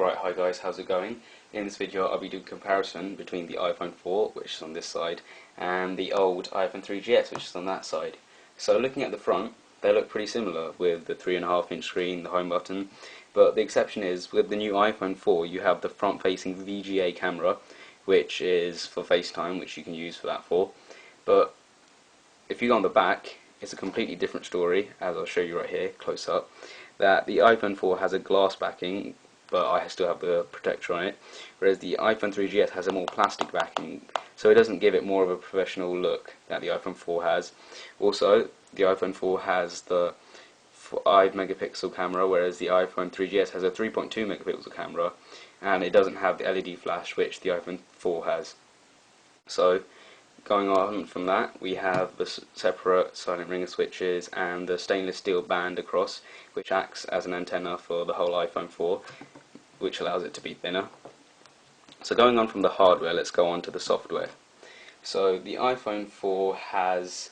Alright, hi guys, how's it going? In this video I'll be doing a comparison between the iPhone 4, which is on this side, and the old iPhone 3GS, which is on that side. So looking at the front, they look pretty similar with the 3.5-inch screen, the home button, but the exception is with the new iPhone 4 you have the front-facing VGA camera, which is for FaceTime, which you can use for that for. But if you go on the back, it's a completely different story, as I'll show you right here, close up. That the iPhone 4 has a glass backing, but I still have the protector on it, whereas the iPhone 3GS has a more plastic backing, so it doesn't give it more of a professional look that the iPhone 4 has. Also, the iPhone 4 has the 5 megapixel camera, whereas the iPhone 3GS has a 3.2 megapixel camera, and it doesn't have the LED flash, which the iPhone 4 has. So, going on from that, we have the separate silent ringer switches and the stainless steel band across, which acts as an antenna for the whole iPhone 4, which allows it to be thinner. So going on from the hardware, let's go on to the software. So the iPhone 4 has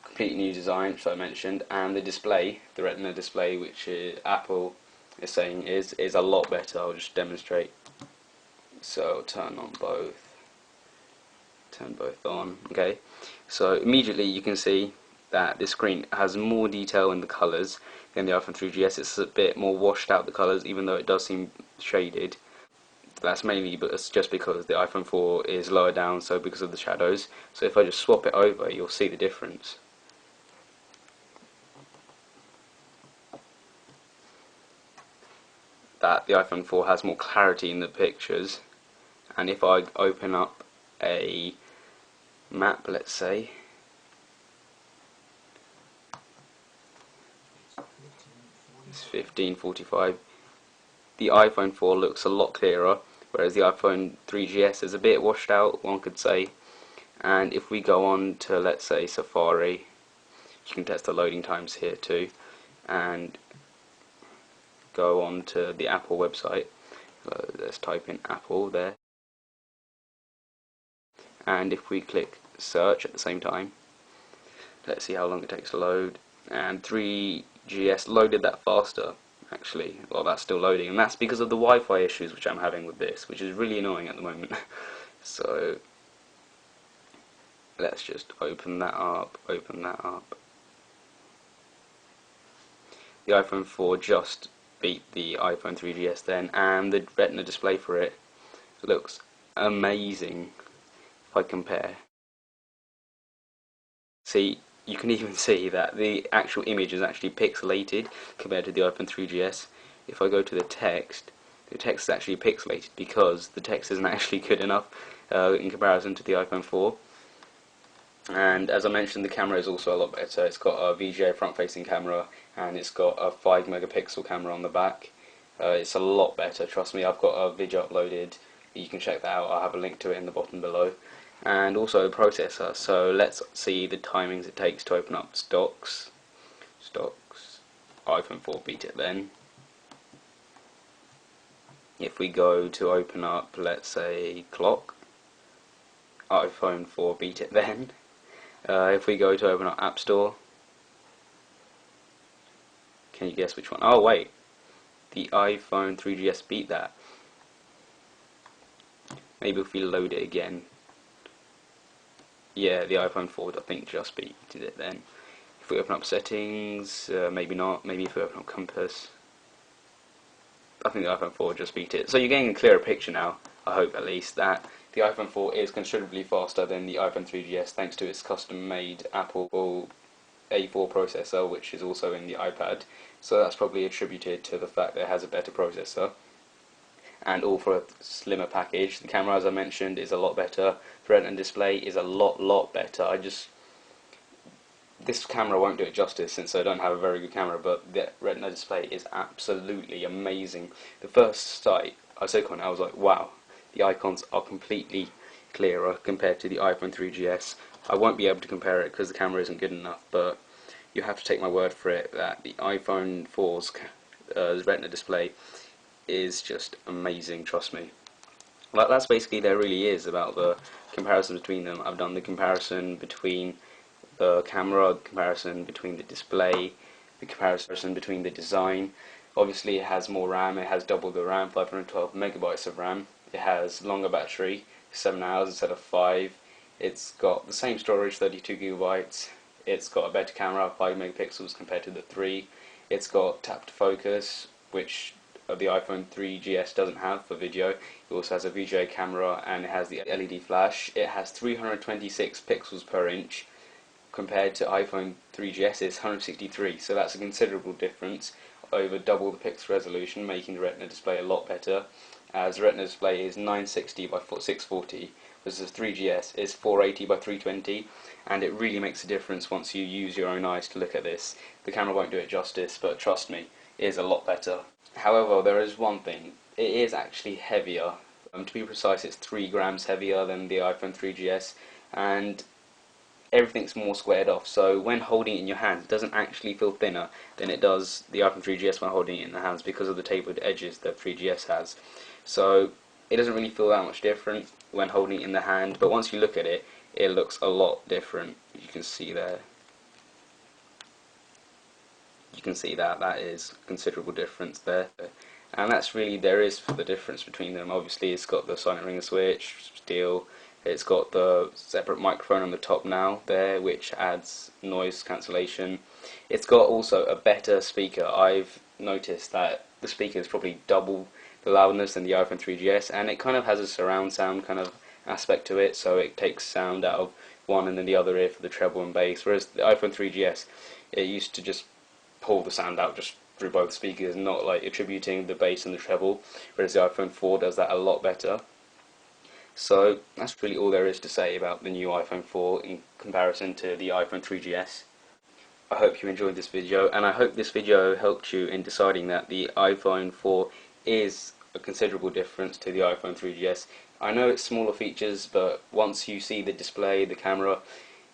a completely new design, which I mentioned, and the display, the Retina display, which Apple is saying is a lot better. I'll just demonstrate. So turn both on. Okay, so immediately you can see that this screen has more detail in the colours than the iPhone 3GS. It's a bit more washed out, the colours, even though it does seem shaded. That's mainly just because the iPhone 4 is lower down, so because of the shadows. So if I just swap it over, you'll see the difference. That the iPhone 4 has more clarity in the pictures, and if I open up a map, let's say, it's 1545, the iPhone 4 looks a lot clearer, whereas the iPhone 3GS is a bit washed out, one could say. And if we go on to, let's say, Safari, you can test the loading times here too, and go on to the Apple website. Let's type in Apple there, and if we click search at the same time, let's see how long it takes to load. And 3GS loaded that faster, actually. Well, that's still loading, and that's because of the Wi-Fi issues which I'm having with this, which is really annoying at the moment. So let's just open that up. The iPhone 4 just beat the iPhone 3GS then, and the Retina display for it looks amazing if I compare. See, you can even see that the actual image is actually pixelated compared to the iPhone 3GS. If I go to the text is actually pixelated because the text isn't actually good enough in comparison to the iPhone 4. And as I mentioned, the camera is also a lot better. It's got a VGA front-facing camera, and it's got a 5 megapixel camera on the back. It's a lot better, trust me. I've got a video uploaded, you can check that out. I'll have a link to it in the bottom below. And also the processor. So let's see the timings it takes to open up stocks. iPhone 4 beat it then. If we go to open up, let's say, clock, iPhone 4 beat it then. If we go to open up App Store, can you guess which one? Oh wait, the iPhone 3GS beat that. Maybe if we load it again. Yeah, the iPhone 4 I think just beat it then. If we open up settings, maybe not. Maybe if we open up compass, I think the iPhone 4 just beat it. So you're getting a clearer picture now, I hope at least, that the iPhone 4 is considerably faster than the iPhone 3GS thanks to its custom-made Apple A4 processor, which is also in the iPad. So that's probably attributed to the fact that it has a better processor. And all for a slimmer package. The camera, as I mentioned, is a lot better. The Retina display is a lot better. This camera won't do it justice since I don't have a very good camera, but the Retina display is absolutely amazing. The first sight I took on it, I was like, wow, the icons are completely clearer compared to the iPhone 3GS. I won't be able to compare it because the camera isn't good enough, but you have to take my word for it that the iPhone 4's Retina display is just amazing, trust me. Well, that's basically there really is about the comparison between them. I've done the comparison between the camera, the comparison between the display, the comparison between the design, Obviously it has more RAM, it has double the RAM, 512 megabytes of RAM. It has longer battery, 7 hours instead of 5. It's got the same storage, 32 gigabytes. It's got a better camera, 5 megapixels compared to the 3. It's got tap to focus, which the iPhone 3GS doesn't have for video. It also has a VGA camera and it has the LED flash. It has 326 pixels per inch compared to iPhone 3GS is 163, so that's a considerable difference, over double the pixel resolution, making the Retina display a lot better, as the Retina display is 960 by 640, whereas the 3GS is 480 by 320, and it really makes a difference once you use your own eyes to look at this. The camera won't do it justice, but trust me, it is a lot better. However, there is one thing, it is actually heavier. To be precise, it's 3 grams heavier than the iPhone 3GS, and everything's more squared off, so when holding it in your hands it doesn't actually feel thinner than it does the iPhone 3GS when holding it in the hands, because of the tapered edges that 3GS has. So it doesn't really feel that much different when holding it in the hand, but once you look at it, it looks a lot different. You can see there. You can see that that is a considerable difference there, and that's really there is the difference between them. Obviously it's got the silent ringer switch, steel. It's got the separate microphone on the top now there, which adds noise cancellation. It's got also a better speaker. I've noticed that the speaker is probably double the loudness than the iPhone 3GS, and it kind of has a surround sound kind of aspect to it, so it takes sound out of one and then the other ear for the treble and bass, whereas the iPhone 3GS, it used to just pull the sound out just through both speakers, not like attributing the bass and the treble, whereas the iPhone 4 does that a lot better. So that's really all there is to say about the new iPhone 4 in comparison to the iPhone 3GS. I hope you enjoyed this video, and I hope this video helped you in deciding that the iPhone 4 is a considerable difference to the iPhone 3GS. I know it's smaller features, but once you see the display, the camera,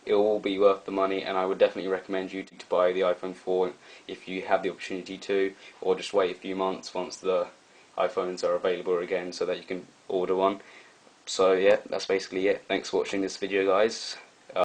it will all be worth the money, and I would definitely recommend you to buy the iPhone 4 if you have the opportunity to, or just wait a few months once the iPhones are available again so that you can order one. So yeah, that's basically it. Thanks for watching this video, guys.